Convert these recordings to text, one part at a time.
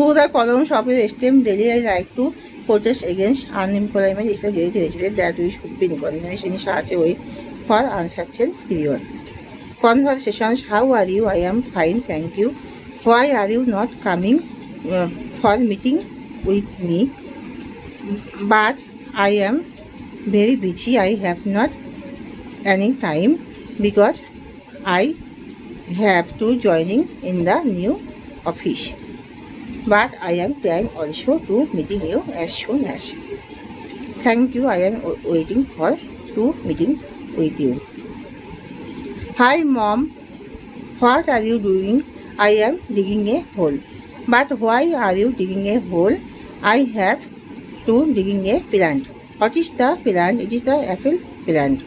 Through the columns of your esteemed daily, I like to protest against unemployment. Is the great legislative that we should be inconvenienced in such a way for uncertain period. Conversations. How are you? I am fine, thank you. Why are you not coming for meeting with me? But I am very busy. I have not any time because I have to joining in the new office. But I am trying also to meeting you as soon as. Thank you. I am waiting for to meeting with you. Hi mom, what are you doing? I am digging a hole. But why are you digging a hole? I have to digging a plant. What is the plant? It is the apple plant.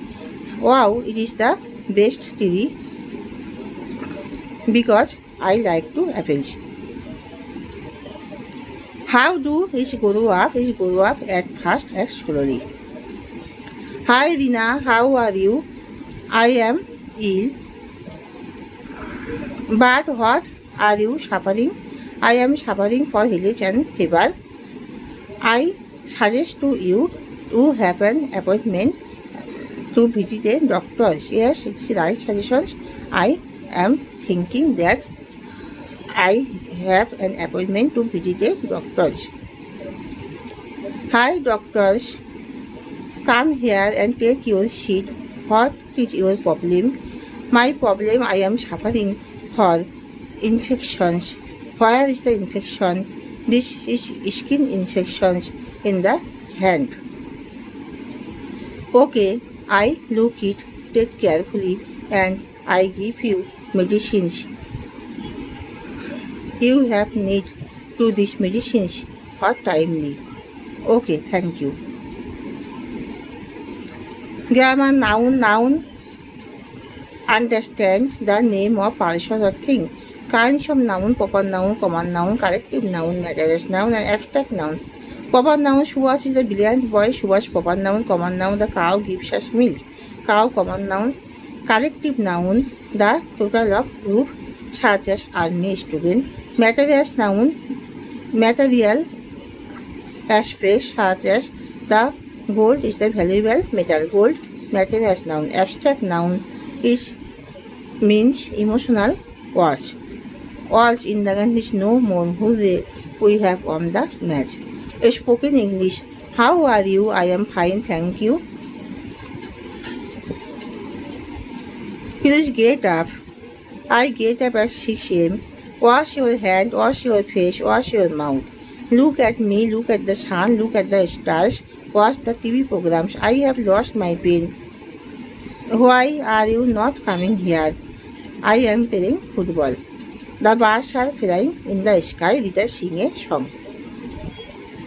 Wow, it is the best tree because I like to apples. How do it grow up? It grow up at first and slowly. Hi Rina, how are you? I am ill. But what are you suffering? I am suffering for headache and fever. I suggest to you to have an appointment to visit a doctor. Yes, it is right suggestions. I am thinking that I have an appointment to visit a doctor. Hi doctors, come here and take your seat. What is your problem? My problem, I am suffering for infections. Where is the infection? This is skin infections in the hand. Okay, I look it, take carefully and I give you medicines. You have need to these medicines for timely. Okay, thank you. Grammar. Noun. Understand the name of person or thing. Kinds of noun, proper noun, common noun, corrective noun, matter-less noun, and abstract noun. Proper noun, Subhash is the brilliant boy. Subhash, proper noun. Common noun, the cow gives us milk. Cow, common noun. Corrective noun, the total of group such as army, student. Matter-less noun, material aspects such as the gold is the valuable metal. Gold, matter-less noun. Abstract noun is means emotional words. Words in the end is no more who we have on the match. Spoken English. How are you? I am fine, thank you. Please get up. I get up at 6 a.m. Wash your hand, wash your face, wash your mouth. Look at me, look at the sun, look at the stars. Watch the TV programs. I have lost my pen. Why are you not coming here? I am playing football. The birds are flying in the sky. Rita sing a song.